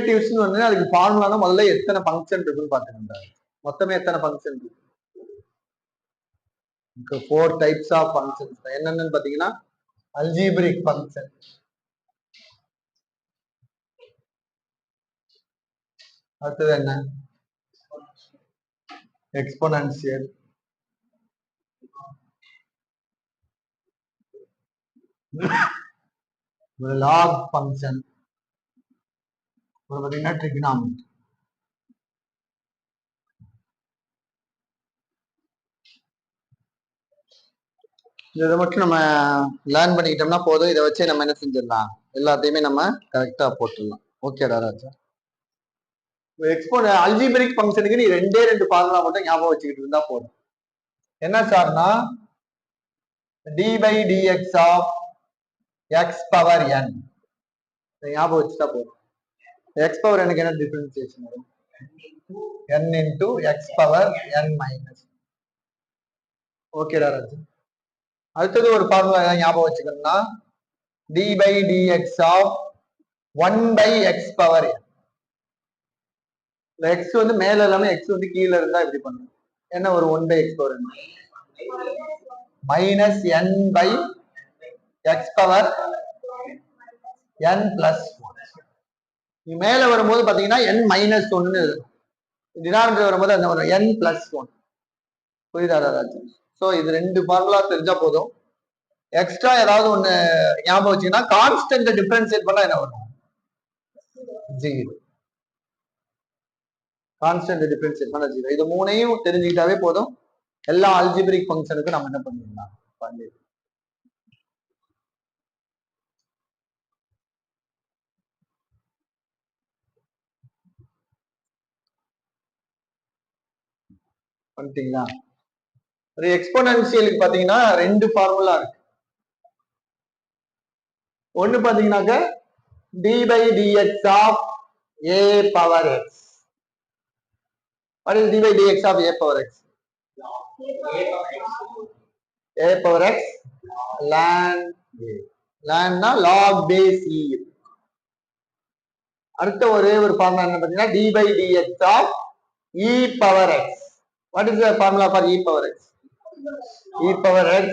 Derivatives வந்து அதுக்கு ஃபார்முலானா முதல்ல எத்தனை ஃபங்க்ஷன் இருக்குன்னு பாத்துக்கிட்டாரு. மொத்தமே எத்தனை ஃபங்க்ஷன் இருக்கு? 4 டைப்ஸ் ஆஃப் ஃபங்க்ஷன்ஸ். என்னென்னு பாத்தீங்கன்னா அல்ஜீப்ரிக் ஃபங்க்ஷன், அடுத்தது என்ன எக்ஸ்போனன்ஷியல், லாக் ஃபங்க்ஷன், பாத்தீங்கன்னா ட்ரிகனாமெட்ரி. இதை மட்டும் நம்ம லேர்ன் பண்ணிக்கிட்டோம்னா போதும். இதை வச்சு நம்ம என்ன செஞ்சிடலாம், எல்லாத்தையுமே நம்ம கரெக்டா போட்டுடலாம். ஓகேடா ராஜா? அல்ஜீப்ரிக் ஃபங்க்ஷனுக்கு நீ 2 ஃபார்முலா மட்டும் ஞாபகம் வச்சுக்கிட்டு இருந்தா போதும். என்ன சார்னா dy dx of x power n ஞாபகம் வச்சுட்டா போதும். x பவர் n என்ன டிஃபரன்சியேஷன் வரும்? n into x power n minus. ஓகேடா ராஜா? அடுத்தது ஒரு ஃபார்முலா ஞாபகம் வச்சுக்கணும்னா dy dx of 1 by x power n. x வந்து மேல இல்லாம x வந்து கீழே இருந்தா இப்படி பண்ணும். என்ன ஒரு 1 by x power n minus n by x power n plus 1. மேல வரும்போது பாத்தீங்கன்னா n மைனஸ் 1, டினாமினேட்டர் வரும்போது அந்த வரும் n பிளஸ் 1. புரியுதா ராஜா? சோ இது 2 ஃபார்முலா தெரிஞ்சா போதும். எக்ஸ்ட்ரா ஏதாவது ஒண்ணு ஞாபகம் வச்சீங்கன்னா கான்ஸ்டன்ட் டிஃபரன்ஷியேட் பண்ணா என்ன வரும்? 0. கான்ஸ்டன்ட் டிஃபரன்ஷியேட் பண்ணா 0. இது மூணையும் தெரிஞ்சுக்கிட்டாவே போதும். எல்லா அல்ஜிப்ரிக் ஃபங்க்ஷனுக்கு நம்ம என்ன பண்ணிடலாம், பண்ணிடலாம். பண்ணிட்டீங்களா? ஒரு எக்ஸ்போனன்ஷியலுக்கு பாத்தீங்கன்னா 2 ஃபார்முலா இருக்கு. ஒன்னு பாத்தீங்கன்னாக்க dy by dx of a power x. What is dy by dx of a power x? a power x ln a. ln னா log base e. அடுத்த ஒரே ஒரு ஃபார்முலா என்ன பாத்தீங்கன்னா dy by dx of e power x. What is the formula for e power x? e power x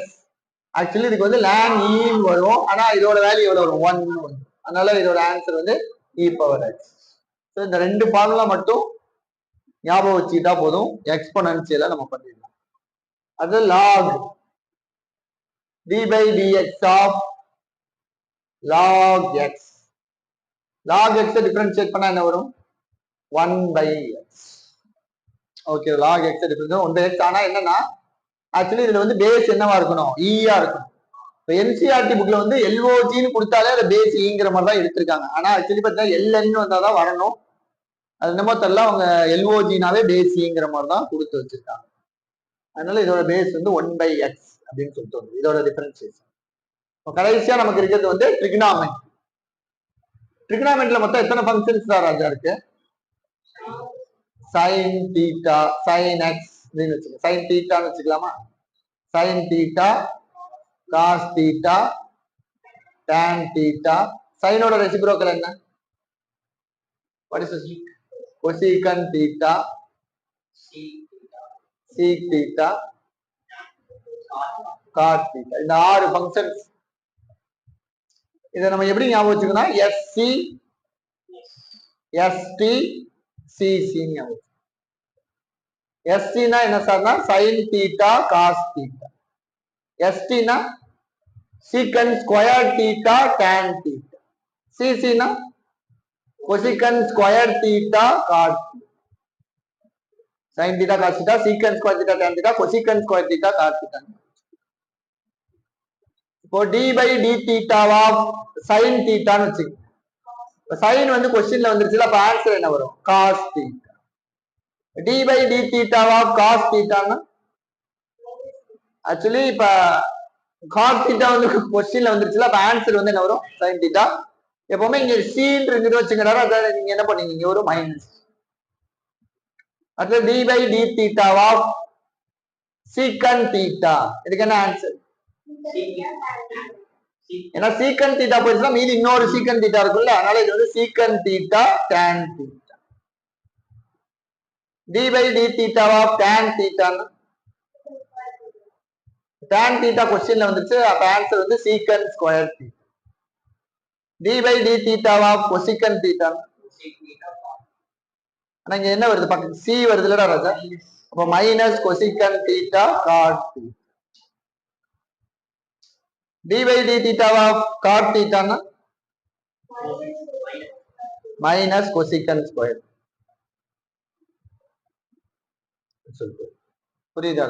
actually இதுக்கு வந்து ln e ன்னு வரும். ஆனா இதோட வேல்யூ எவ்வளவு வரும்? 1 வரும். அதனால இதோட ஆன்சர் வந்து e பவர் x. சோ இந்த 2 ஃபார்முலா மட்டும் ஞாபகம் வச்சுக்கிட்டா போதும். எக்ஸ்போனன்ஷியலை நம்ம பண்ணிடலாம். அது log d by dx of log x. log x differentiate பண்ணா என்ன வரும்? 1 by x. Okay, log x differentiate 1 by x. ஆனா என்னன்னா ஆக்சுவலி இதுல வந்து பேஸ் என்னவா இருக்கணும்? ஈயா இருக்கணும். இப்போ என்சிஆர்டி புக்ல வந்து எல்ஓஜின்னு கொடுத்தாலே அதை பேஸ் ஈங்கிற மாதிரி தான் எடுத்திருக்காங்க. ஆனா ஆக்சுவலி பார்த்தீங்கன்னா எல்என் வந்தாதான் வரணும். அது என்னமோ தெரியல, அவங்க எல்ஓஜினாவே பேஸ் ஈங்கிற மாதிரி தான் கொடுத்து வச்சிருக்காங்க. அதனால இதோட பேஸ் வந்து 1 by x அப்படின்னு சொல்லிட்டு வந்து இதோட டிஃபரன்சியேஷன். கடைசியா நமக்கு இருக்கிறது வந்து ட்ரிகனாமெட்ரி. ட்ரிகனாமெட்ரில மொத்தம் எத்தனை ஃபங்க்ஷன்ஸ் தான் ராஜா இருக்கு? சைன் தீட்டா, சைன் எக்ஸ் அப்படின்னு வச்சுக்கலாம். சைன் தீட்டான்னு வச்சுக்கலாமா? Sine theta, cos theta, tan theta. சைனோட ரெசிப்ரோக்கல் என்ன? What is cosecant theta, sec theta, cot theta. இந்த 6 ஃபங்க்ஷன்ஸ். இதை நம்ம எப்படி ஞாபகம் வச்சுக்கணும்? எஸ்சி, எஸ்டி, சிசி ஞாபகம். எஸ்சினா என்ன சார்னா சைன் தீட்டா காஸ் தீட்டா. எஸ்டினா secant square theta tan theta. சிசினா cosecant square theta cot theta. Sine theta cos theta, secant square theta tan theta, cosecant square theta cot theta. இப்போ d by d தீட்டாவா sine தீட்டான்னு வச்சுக்கோங்க. Sine வந்து கொஸ்டின்ல வந்துருச்சுல, அப்ப ஆன்சர் என்ன வரும்? Cos theta. D by d தீட்டாவா காஸ் தீட்டான்னா ஆக்சுவலி இப்ப காஸ் தீட்டா வந்து கொஸ்டின்ல வந்துருச்சுல, அப்ப ஆன்சர் வந்து என்ன வரும்? Sine theta. எப்பவுமே இங்க சீன் இருந்துட்டு வச்சுக்கிறாரோ அதை நீங்க என்ன பண்ணீங்க? இங்க ஒரு மைனஸ். அடுத்து டி பை டி தீட்டாவா சீக்கன் தீட்டா. இதுக்கு என்ன ஆன்சர்? ஏன்னா சீக்கன் தீட்டா போயிடுச்சுன்னா மீதி இன்னொரு சீக்கன் தீட்டா இருக்குல்ல, அதனால இது வந்து secant theta tan theta. D by d theta of tan தீட்டான்னு டேன் தீட்டா கொஸ்டின்ல வந்துச்சு. அப்ப ஆன்சர் வந்து secant square theta. D by d theta of cosecant theta. ஆனா இங்க என்ன வருது பக்கம் சி வருது இல்லடா ராஜா, அப்ப minus cosecant theta cot theta. D by d theta of cot தீட்டான்னா மைனஸ் கொசிக்கன் ஸ்கொயர். புரியுதா?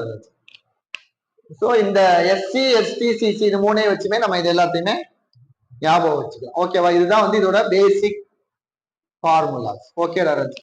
சோ இந்த எஸ்சி எஸ்டி சிசி இது மூணே வச்சுமே நம்ம இது எல்லாத்தையுமே ஞாபகம் வச்சுக்கலாம். ஓகேவா? இதுதான் வந்து இதோட பேசிக் ஃபார்முலாஸ். ஓகேடா ராஜ்.